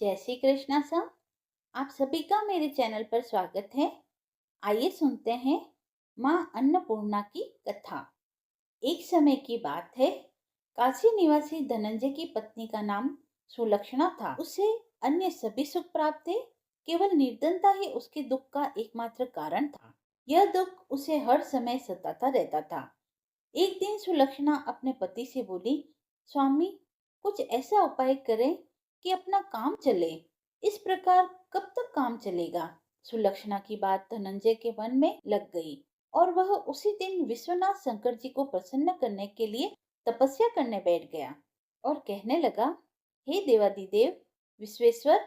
जय श्री कृष्णा सर। आप सभी का मेरे चैनल पर स्वागत है। आइए सुनते हैं माँ अन्नपूर्णा की कथा। एक समय की बात है। काशी निवासी धनंजय की पत्नी का नाम सुलक्षणा था। उसे अन्य सभी सुख प्राप्त थे, केवल निर्धनता ही उसके दुख का एकमात्र कारण था। यह दुख उसे हर समय सताता रहता था। एक दिन सुलक्षणा अपने पति से बोली, स्वामी, कुछ ऐसा उपाय करें कि अपना काम चले। इस प्रकार कब तक काम चलेगा? सुलक्षणा की बात धनंजय के मन में लग गई और वह उसी दिन विश्वनाथ शंकर जी को प्रसन्न करने के लिए तपस्या करने बैठ गया और कहने लगा, हे देवादिदेव विश्वेश्वर,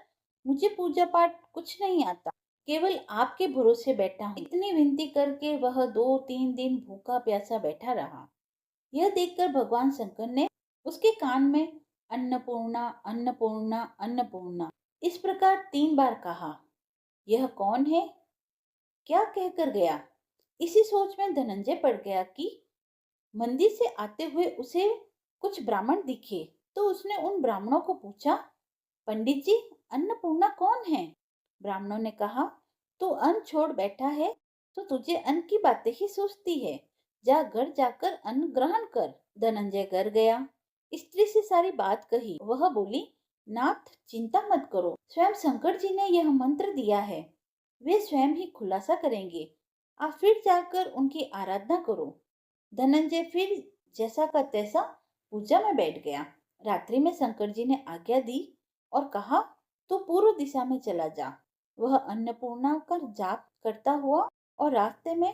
मुझे पूजा पाठ कुछ नहीं आता, केवल आपके भरोसे बैठा हूँ। इतनी विनती करके वह 2-3 दिन भूखा प्यासा बैठा रहा। यह देखकर भगवान शंकर ने उसके कान में अन्नपूर्णा अन्नपूर्णा अन्नपूर्णा इस प्रकार 3 बार कहा। यह कौन है, क्या कहकर गया? इसी सोच में धनंजय पड़ गया कि मंदिर से आते हुए उसे कुछ ब्राह्मण दिखे। तो उसने उन ब्राह्मणों को पूछा, पंडित जी, अन्नपूर्णा कौन है? ब्राह्मणों ने कहा, तू अन्न छोड़ बैठा है तो तुझे अन्न की बातें ही सूझती है। जा घर जाकर अन्न ग्रहण कर। धनंजय घर गया, स्त्री से सारी बात कही। वह बोली, नाथ चिंता मत करो, स्वयं शंकर जी ने यह मंत्र दिया है, वे स्वयं ही खुलासा करेंगे। आप फिर जाकर उनकी आराधना करो। धनंजय फिर जैसा का तैसा पूजा में बैठ गया। रात्रि में शंकर जी ने आज्ञा दी और कहा, तू पूर्व दिशा में चला जा। वह अन्नपूर्णा का जाप करता हुआ और रास्ते में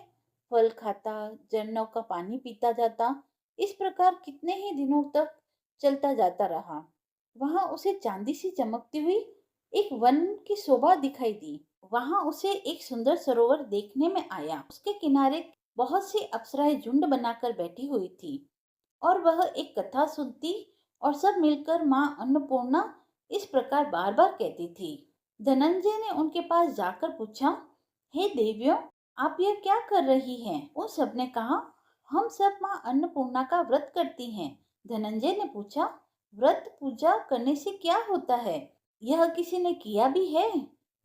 फल खाता, झरनों का पानी पीता जाता। इस प्रकार कितने ही दिनों तक चलता जाता रहा। वहां उसे चांदी सी चमकती हुई एक वन की शोभा दिखाई दी। वहां उसे एक सुंदर सरोवर देखने में आया। उसके किनारे बहुत सी अप्सराएं झुंड बनाकर बैठी हुई थी और वह एक कथा सुनती और सब मिलकर माँ अन्नपूर्णा इस प्रकार बार बार कहती थी। धनंजय ने उनके पास जाकर पूछा, हे देवियों, आप यह क्या कर रही हैं? उन सब ने कहा, हम सब माँ अन्नपूर्णा का व्रत करती हैं। धनंजय ने पूछा, व्रत पूजा करने से क्या होता है? यह किसी ने किया भी है?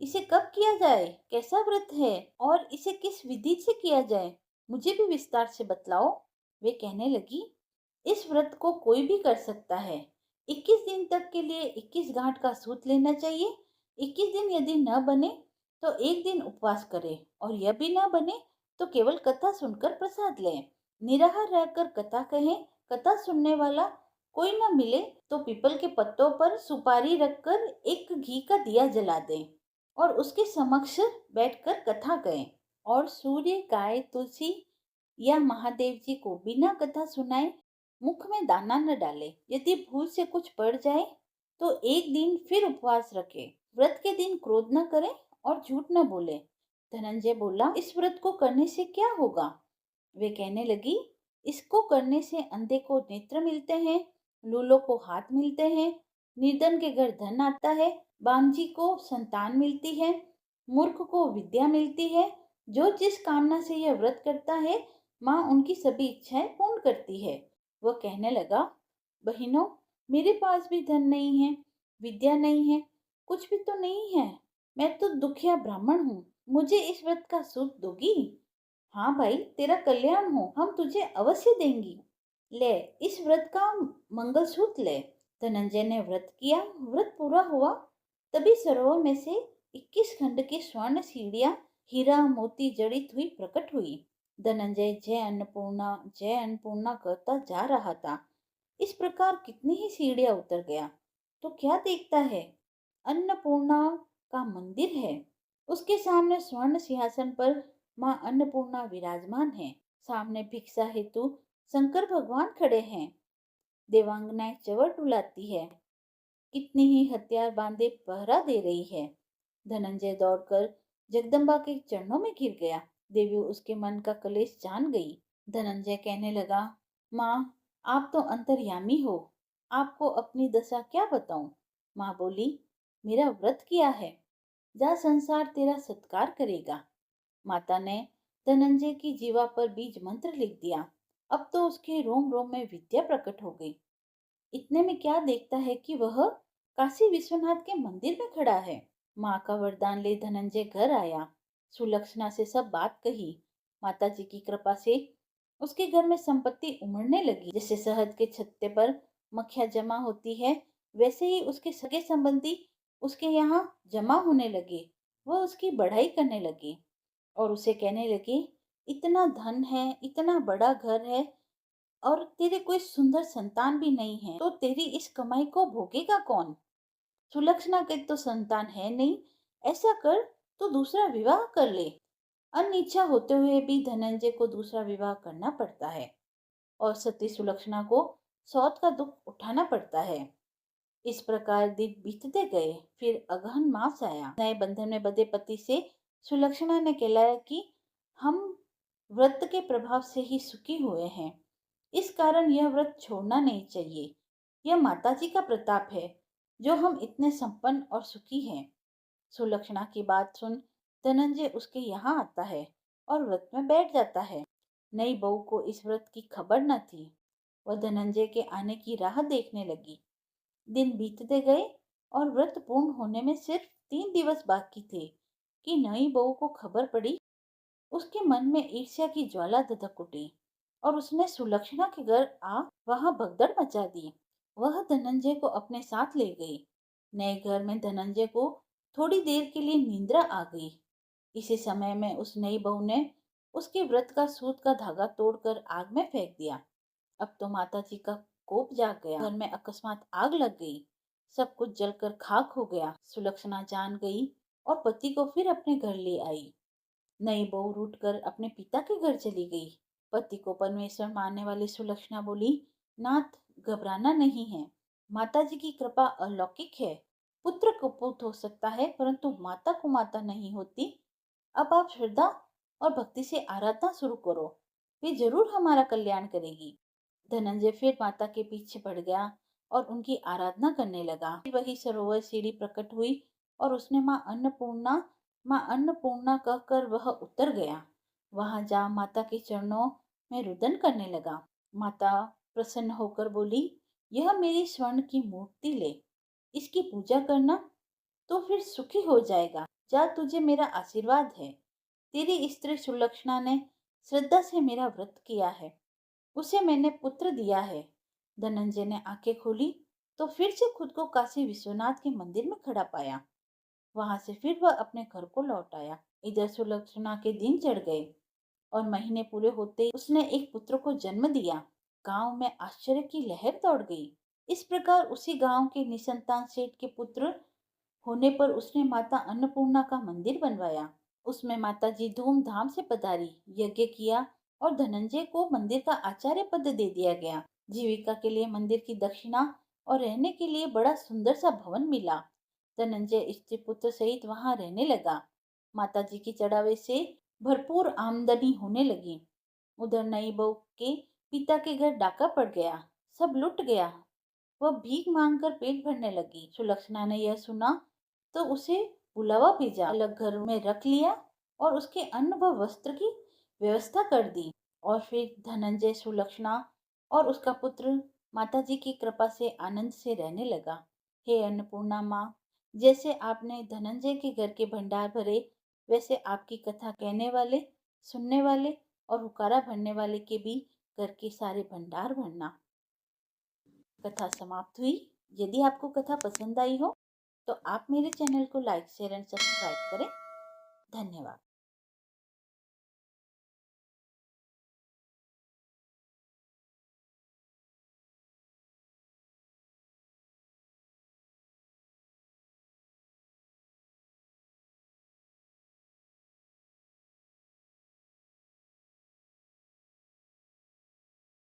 इसे कब किया जाए? कैसा व्रत है और इसे किस विधि से किया जाए? मुझे भी विस्तार से बतलाओ। वे कहने लगी, इस व्रत को कोई भी कर सकता है। 21 दिन तक के लिए 21 गांठ का सूत लेना चाहिए। 21 दिन यदि न बने तो एक दिन उपवास करे और यह भी न बने तो केवल कथा सुनकर प्रसाद लें। निराहार रहकर कथा कहें। कथा सुनने वाला कोई न मिले तो पीपल के पत्तों पर सुपारी रखकर एक घी का दिया जला दें और उसके समक्ष बैठकर कथा कहें। और सूर्य, गाय, तुलसी या महादेव जी को बिना कथा सुनाए मुख में दाना न डाले। यदि भूल से कुछ पड़ जाए तो एक दिन फिर उपवास रखे। व्रत के दिन क्रोध न करें और झूठ न बोले। धनंजय बोला, इस व्रत को करने से क्या होगा? वे कहने लगी, इसको करने से अंधे को नेत्र मिलते हैं, लूलों को हाथ मिलते हैं, निर्धन के घर धन आता है, बांझी को संतान मिलती है, मूर्ख को विद्या मिलती है। जो जिस कामना से यह व्रत करता है, माँ उनकी सभी इच्छाएं पूर्ण करती है। वह कहने लगा, बहनों, मेरे पास भी धन नहीं है, विद्या नहीं है, कुछ भी तो नहीं है। मैं तो दुखिया ब्राह्मण हूँ, मुझे इस व्रत का सूत दोगी? हाँ भाई, तेरा कल्याण हो, हम तुझे अवश्य देंगी। ले, इस व्रत का मंगलसूत्र ले। धनंजय ने व्रत किया। व्रत पूरा हुआ तभी सरोवर में से 21 खंड की स्वर्ण सीढ़ियां हीरा मोती जड़ित हुई प्रकट हुई। धनंजय जय अन्नपूर्णा करता जा रहा था। इस प्रकार कितनी ही सीढ़ियां उतर गया तो क्या देखता है, अन्नपूर्णा का मंदिर है। उसके सामने स्वर्ण सिंहासन पर माँ अन्नपूर्णा विराजमान है। सामने भिक्षा हेतु शंकर भगवान खड़े हैं। देवांगनाएं चवर डुलाती है। कितनी ही हथियार बांधे पहरा दे रही है। धनंजय दौड़कर जगदम्बा के चरणों में गिर गया। देवी उसके मन का कलेश जान गई। धनंजय कहने लगा, माँ, आप तो अंतर्यामी हो, आपको अपनी दशा क्या बताऊं? माँ बोली, मेरा व्रत किया है, जा, संसार तेरा सत्कार करेगा। माता ने धनंजय की जीवा पर बीज मंत्र लिख दिया। अब तो उसके रोम रोम में विद्या प्रकट हो गई। इतने में क्या देखता है कि वह काशी विश्वनाथ के मंदिर में खड़ा है। माँ का वरदान ले धनंजय घर आया। सुलक्षणा से सब बात कही। माता जी की कृपा से उसके घर में संपत्ति उमड़ने लगी। जैसे शहद के छत्ते पर मक्खियां जमा होती है, वैसे ही उसके सगे संबंधी उसके यहाँ जमा होने लगे। वह उसकी बढ़ाई करने लगे और उसे कहने लगे, इतना धन है, इतना बड़ा घर है और तेरे कोई सुंदर संतान भी नहीं है, तो तेरी इस कमाई को भोगेगा कौन? सुलक्षणा के तो संतान है नहीं, ऐसा कर तो दूसरा विवाह कर ले। अनिच्छा होते हुए भी धनंजय को दूसरा विवाह करना पड़ता है और सती सुलक्षणा को सौत का दुख उठाना पड़ता है। इस प्रकार दिन बीतते गए। फिर अगहन मास आया। नए बंधन में बंधे पति से सुलक्षणा ने कहलाया कि हम व्रत के प्रभाव से ही सुखी हुए हैं, इस कारण यह व्रत छोड़ना नहीं चाहिए। यह माताजी का प्रताप है जो हम इतने संपन्न और सुखी हैं। सुलक्षणा की बात सुन धनंजय उसके यहाँ आता है और व्रत में बैठ जाता है। नई बहू को इस व्रत की खबर न थी। वह धनंजय के आने की राह देखने लगी। दिन बीतते गए और व्रत पूर्ण होने में सिर्फ 3 दिवस बाकी थे कि नई बहू को खबर पड़ी। उसके मन में ईर्ष्या की ज्वाला धधक उठी और उसने सुलक्षणा के घर आ वहां भगदड़ मचा दी। वह धनंजय को अपने साथ ले गई। नए घर में धनंजय को थोड़ी देर के लिए निंद्रा आ गई। इसी समय में उस नई बहू ने उसके व्रत का सूत का धागा तोड़कर आग में फेंक दिया। अब तो माता जी का कोप जाग गया। घर में अकस्मात आग लग गई। सब कुछ जलकर खाक हो गया। सुलक्षणा जान गई और पति को फिर अपने घर ले आई। नई बहू रूठ कर अपने पिता के घर चली गई। पति को परमेश्वर मानने वाली सुलक्षणा बोली, नाथ, घबराना नहीं है। माता जी की कृपा अलौकिक है। पुत्र को पुत्र हो सकता है परंतु माता को माता नहीं होती। अब आप श्रद्धा और भक्ति से आराधना शुरू करो, वे जरूर हमारा कल्याण करेगी। धनंजय फिर माता के पीछे पड़ गया और उनकी आराधना करने लगा। वही सरोवर सीढ़ी प्रकट हुई और उसने माँ अन्नपूर्णा कहकर वह उतर गया। वहां जा माता के चरणों में रुदन करने लगा। माता प्रसन्न होकर बोली, यह मेरी स्वर्ण की मूर्ति ले, इसकी पूजा करना तो फिर सुखी हो जाएगा। जा, तुझे मेरा आशीर्वाद है। तेरी स्त्री सुलक्षणा ने श्रद्धा से मेरा व्रत किया है, उसे मैंने पुत्र दिया है। धनंजय ने आंखें खोली तो फिर से खुद को काशी विश्वनाथ के मंदिर में खड़ा पाया। वहां से फिर वह अपने घर को लौट आया। इधर सुलक्षणा के दिन चढ़ गए और महीने पूरे होते ही उसने एक पुत्र को जन्म दिया। गांव में आश्चर्य की लहर दौड़ गई। इस प्रकार उसी गांव के निसंतान सेठ के पुत्र होने पर उसने माता अन्नपूर्णा का मंदिर बनवाया। उसमें माता जी धूमधाम से पधारी, यज्ञ किया और धनंजय को मंदिर का आचार्य पद दे दिया गया। जीविका के लिए मंदिर की दक्षिणा और रहने के लिए बड़ा सुंदर सा भवन मिला। धनंजय स्त्री पुत्र सहित वहां रहने लगा। माता जी की चढ़ावे से भरपूर आमदनी होने लगी। उधर नई बहू के पिता के घर डाका पड़ गया, सब लुट गया। वह भीख मांगकर पेट भरने लगी। सुलक्षणा ने यह सुना तो उसे बुलावा भेजा, अलग घर में रख लिया और उसके अन्न व वस्त्र की व्यवस्था कर दी। और फिर धनंजय, सुलक्षणा और उसका पुत्र माता जी की कृपा से आनंद से रहने लगा। हे अन्नपूर्णा माँ, जैसे आपने धनंजय के घर के भंडार भरे, वैसे आपकी कथा कहने वाले, सुनने वाले और हुकारा भरने वाले के भी घर के सारे भंडार भरना। कथा समाप्त हुई। यदि आपको कथा पसंद आई हो तो आप मेरे चैनल को लाइक, शेयर एंड सब्सक्राइब करें। धन्यवाद।